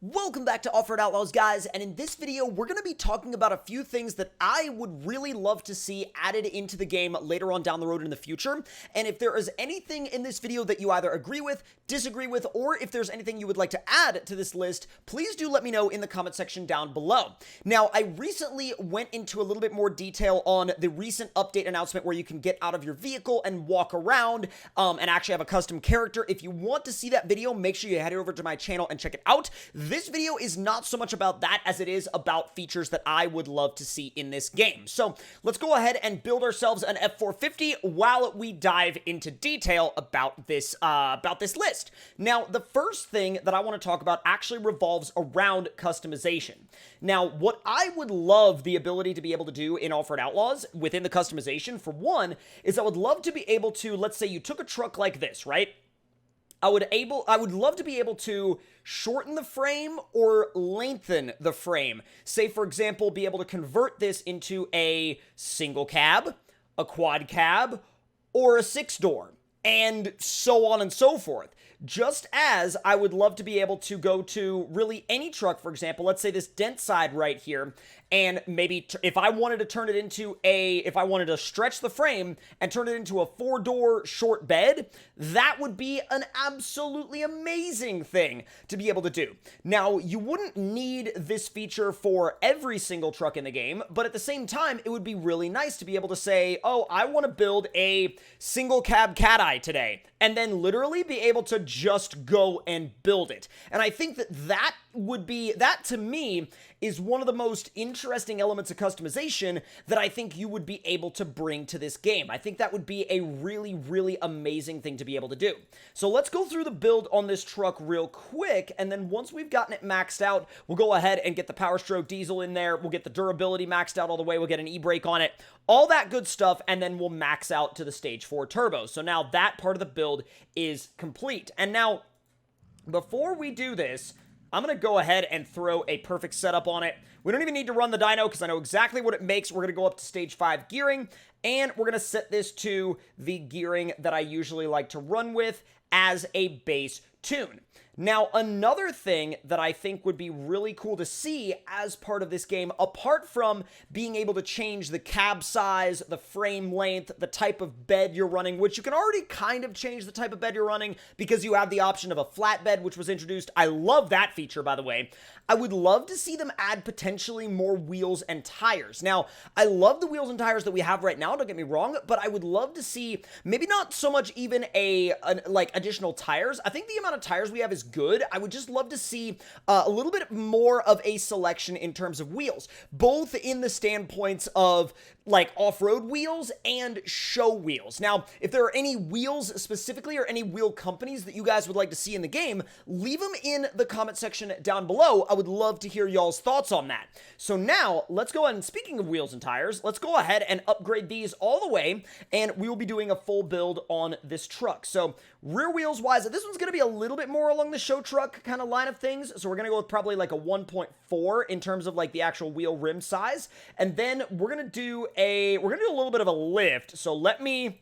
Welcome back to Off-Road Outlaws, guys, and in this video, we're going to be talking about a few things that I would really love to see added into the game later on down the road in the future, and if there is anything in this video that you either agree with, disagree with, or if there's anything you would like to add to this list, please do let me know in the comment section down below. Now, I recently went into a little bit more detail on the recent update announcement where you can get out of your vehicle and walk around, and actually have a custom character. If you want to see that video, make sure you head over to my channel and check it out. This video is not so much about that as it is about features that I would love to see in this game. So let's go ahead and build ourselves an F450 while we dive into detail about this list. Now, the first thing that I want to talk about actually revolves around customization. Now, what I would love the ability to be able to do in Off-Road Outlaws within the customization, for one, is I would love to be able to, let's say you took a truck like this, right? I would love to be able to shorten the frame or lengthen the frame. Say, for example, be able to convert this into a single cab, a quad cab, or a 6-door, and so on and so forth. Just as I would love to be able to go to really any truck, for example, let's say this dent side right here, and maybe if I wanted to turn it into if I wanted to stretch the frame and turn it into a 4-door short bed, that would be an absolutely amazing thing to be able to do. Now, you wouldn't need this feature for every single truck in the game, but at the same time, it would be really nice to be able to say, oh, I want to build a single cab cat eye today, and then literally be able to just go and build it. And I think that that to me is one of the most interesting elements of customization that I think you would be able to bring to this game. I think that would be a really, really amazing thing to be able to do. So let's go through the build on this truck real quick, and then once we've gotten it maxed out, we'll go ahead and get the Power Stroke diesel in there, we'll get the durability maxed out all the way, we'll get an e-brake on it, all that good stuff, and then we'll max out to the Stage 4 turbo. So now that part of the build is complete. And now, before we do this, I'm going to go ahead and throw a perfect setup on it. We don't even need to run the dyno because I know exactly what it makes. We're going to go up to Stage 5 gearing, and we're going to set this to the gearing that I usually like to run with as a base tune. Now, another thing that I think would be really cool to see as part of this game, apart from being able to change the cab size, the frame length, the type of bed you're running, which you can already kind of change the type of bed you're running because you have the option of a flat bed, which was introduced. I love that feature, by the way. I would love to see them add potentially more wheels and tires. Now, I love the wheels and tires that we have right now, don't get me wrong, but I would love to see maybe not so much even like additional tires. I think the amount of tires we have is good. I would just love to see a little bit more of a selection in terms of wheels, both in the standpoints of like off-road wheels and show wheels. Now, if there are any wheels specifically or any wheel companies that you guys would like to see in the game, leave them in the comment section down below. I would love to hear y'all's thoughts on that. So now, let's go ahead and speaking of wheels and tires, let's go ahead and upgrade these all the way, and we will be doing a full build on this truck. So rear wheels wise, this one's going to be a little bit more along the show truck kind of line of things. So we're going to go with probably like a 1.4 in terms of like the actual wheel rim size. And then we're going to do a little bit of a lift. So let me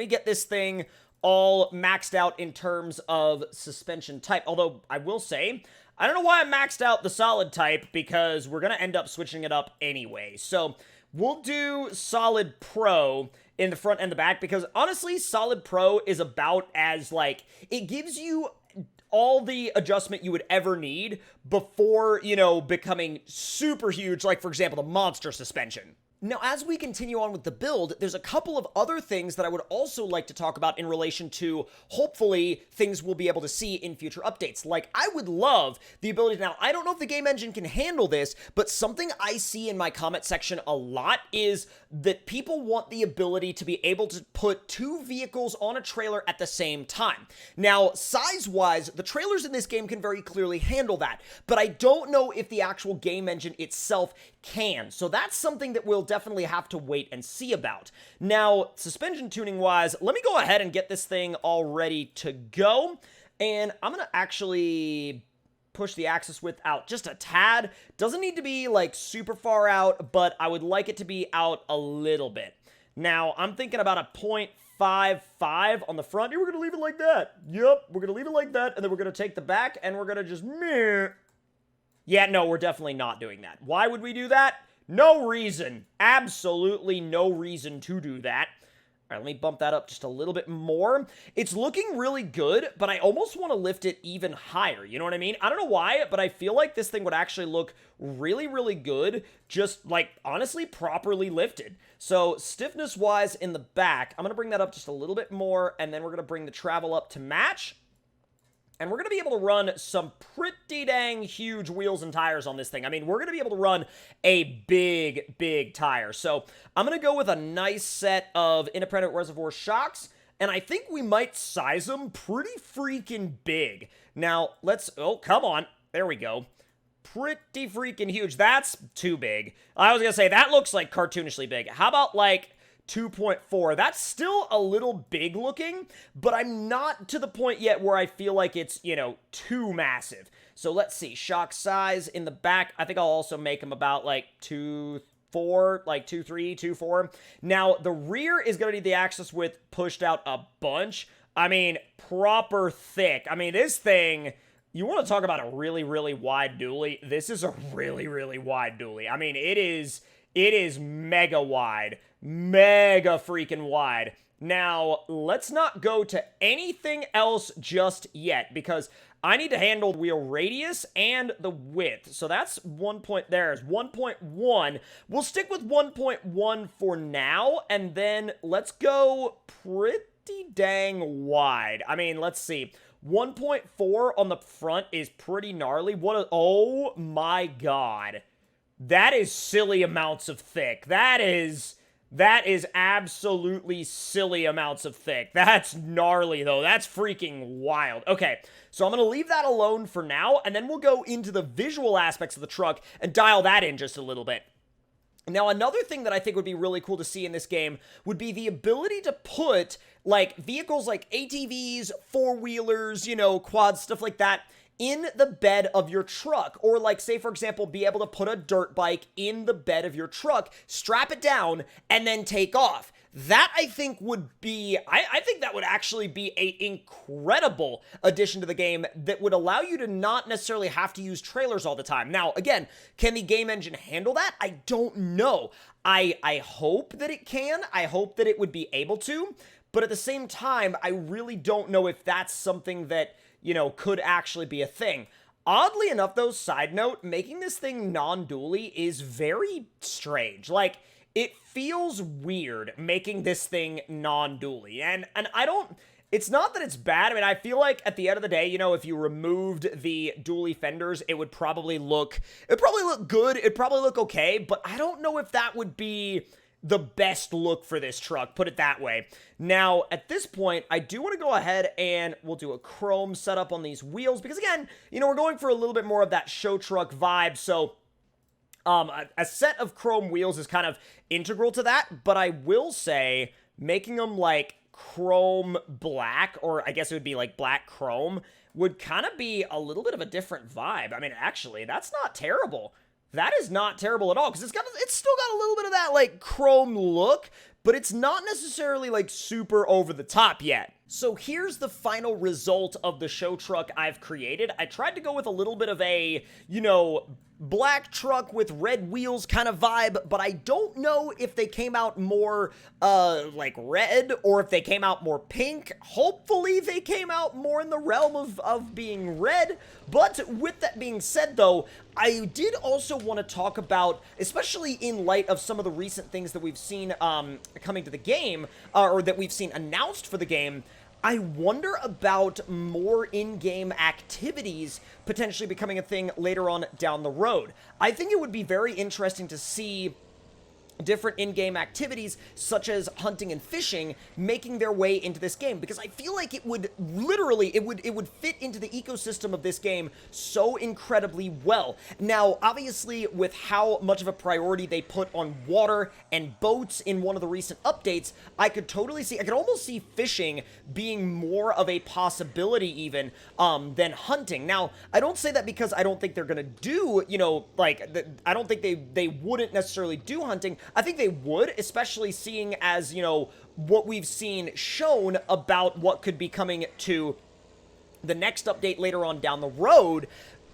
get this thing all maxed out in terms of suspension type. Although I will say, I don't know why I maxed out the solid type because we're going to end up switching it up anyway. So we'll do Solid Pro in the front and the back because honestly, Solid Pro is about as like, it gives you all the adjustment you would ever need before, you know, becoming super huge, like for example, the monster suspension. Now, as we continue on with the build, there's a couple of other things that I would also like to talk about in relation to, hopefully, things we'll be able to see in future updates. Like, I would love the ability to, now, I don't know if the game engine can handle this, but something I see in my comment section a lot is that people want the ability to be able to put two vehicles on a trailer at the same time. Now, size-wise, the trailers in this game can very clearly handle that, but I don't know if the actual game engine itself can. So that's something that we'll definitely have to wait and see about. Now, suspension tuning wise, let me go ahead and get this thing all ready to go. And I'm going to actually push the axis width out just a tad. Doesn't need to be like super far out, but I would like it to be out a little bit. Now, I'm thinking about a 0.55 on the front. Here, we're going to leave it like that. Yep, we're going to leave it like that, and then we're going to take the back, and we're going to just... Yeah, no, we're definitely not doing that. Why would we do that? No reason. Absolutely no reason to do that. All right, let me bump that up just a little bit more. It's looking really good, but I almost want to lift it even higher. You know what I mean? I don't know why, but I feel like this thing would actually look really, really good, just, like, honestly, properly lifted. So, stiffness-wise in the back, I'm going to bring that up just a little bit more, and then we're going to bring the travel up to match. And we're going to be able to run some pretty dang huge wheels and tires on this thing. I mean, we're going to be able to run a big, big tire. So I'm going to go with a nice set of independent reservoir shocks. And I think we might size them pretty freaking big. Now, let's... Oh, come on. There we go. Pretty freaking huge. That's too big. I was going to say, that looks like cartoonishly big. How about, like... 2.4. That's still a little big looking, but I'm not to the point yet where I feel like it's, you know, too massive. So let's see. Shock size in the back. I think I'll also make them about like 2.4, like 2.3, 2.4. Now, the rear is going to need the access width pushed out a bunch. I mean, proper thick. I mean, this thing... You want to talk about a really, really wide dually? This is a really, really wide dually. I mean, it is mega wide. Mega freaking wide. Now, let's not go to anything else just yet, because I need to handle wheel radius and the width. So that's 1 point, there's 1.1. We'll stick with 1.1 for now, and then let's go pretty dang wide. I mean, let's see. 1.4 on the front is pretty gnarly. Oh my god. That is silly amounts of thick. That is absolutely silly amounts of thick. That's gnarly, though. That's freaking wild. Okay, so I'm going to leave that alone for now, and then we'll go into the visual aspects of the truck and dial that in just a little bit. Now, another thing that I think would be really cool to see in this game would be the ability to put, like, vehicles like ATVs, four-wheelers, you know, quads, stuff like that, in the bed of your truck. Or, like, say, for example, be able to put a dirt bike in the bed of your truck, strap it down, and then take off. That, I think, would be... I think that would actually be an incredible addition to the game that would allow you to not necessarily have to use trailers all the time. Now, again, can the game engine handle that? I don't know. I hope that it can. I hope that it would be able to. But at the same time, I really don't know if that's something that, you know, could actually be a thing. Oddly enough, though, side note, making this thing non-dually is very strange. Like, it feels weird making this thing non-dually. And I don't... It's not that it's bad. I mean, I feel like at the end of the day, you know, if you removed the dually fenders, it would probably look... It'd probably look good. It'd probably look okay. But I don't know if that would be the best look for this truck, put it that way. Now, at this point, I do want to go ahead and we'll do a chrome setup on these wheels. Because again, you know, we're going for a little bit more of that show truck vibe. So... a set of chrome wheels is kind of integral to that, but I will say making them like chrome black, or I guess it would be like black chrome, would kind of be a little bit of a different vibe. I mean, actually, that's not terrible. That is not terrible at all, because it's still got a little bit of that like chrome look, but it's not necessarily like super over the top yet. So here's the final result of the show truck I've created. I tried to go with a little bit of a, you know, black truck with red wheels kind of vibe, but I don't know if they came out more, like red, or if they came out more pink. Hopefully they came out more in the realm of being red, but with that being said, though, I did also want to talk about, especially in light of some of the recent things that we've seen, coming to the game, or that we've seen announced for the game, I wonder about more in-game activities potentially becoming a thing later on down the road. I think it would be very interesting to see different in-game activities such as hunting and fishing making their way into this game, because I feel like it would literally, it would fit into the ecosystem of this game so incredibly well. Now, obviously, with how much of a priority they put on water and boats in one of the recent updates, I could almost see fishing being more of a possibility even than hunting. Now, I don't say that because I don't think they're gonna do, you know, like, I don't think they wouldn't necessarily do hunting. I think they would, especially seeing as, you know, what we've seen shown about what could be coming to the next update later on down the road.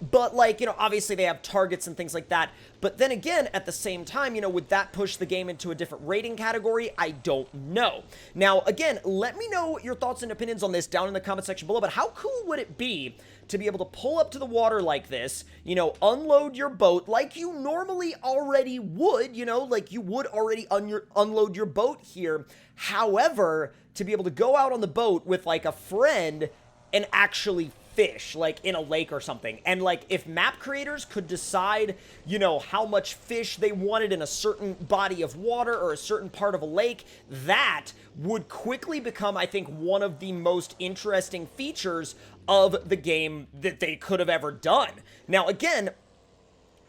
But, like, you know, obviously they have targets and things like that. But then again, at the same time, you know, would that push the game into a different rating category? I don't know. Now, again, let me know your thoughts and opinions on this down in the comment section below. But how cool would it be to be able to pull up to the water like this, you know, unload your boat like you normally already would, you know, like you would already unload your boat here. However, to be able to go out on the boat with, like, a friend and actually fish, like in a lake or something. And, like, if map creators could decide, you know, how much fish they wanted in a certain body of water or a certain part of a lake, that would quickly become, I think, one of the most interesting features of the game that they could have ever done. Now, again,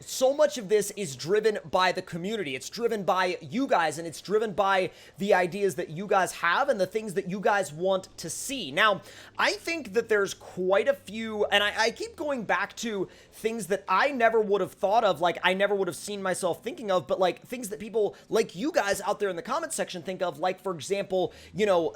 so much of this is driven by the community. It's driven by you guys, and it's driven by the ideas that you guys have and the things that you guys want to see. Now, I think that there's quite a few, and I keep going back to things that I never would have thought of, like I never would have seen myself thinking of, but like things that people like you guys out there in the comment section think of, like, for example, you know,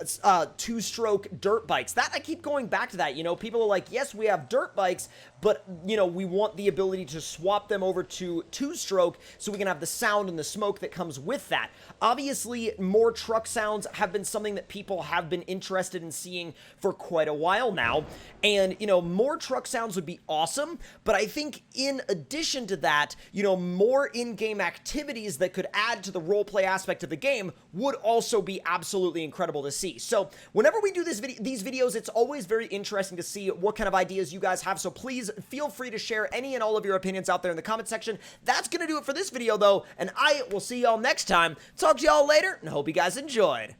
two-stroke dirt bikes. That, I keep going back to that. You know, people are like, yes, we have dirt bikes, but, you know, we want the ability to swap them over to two-stroke so we can have the sound and the smoke that comes with that. Obviously, more truck sounds have been something that people have been interested in seeing for quite a while now, and, you know, more truck sounds would be awesome, but I think in addition to that, you know, more in-game activities that could add to the roleplay aspect of the game would also be absolutely incredible to see. So whenever we do these videos, it's always very interesting to see what kind of ideas you guys have, so please feel free to share any and all of your opinions out there in the comment section. That's gonna do it for this video, though, and I will see y'all next time. Talk to y'all later, and hope you guys enjoyed.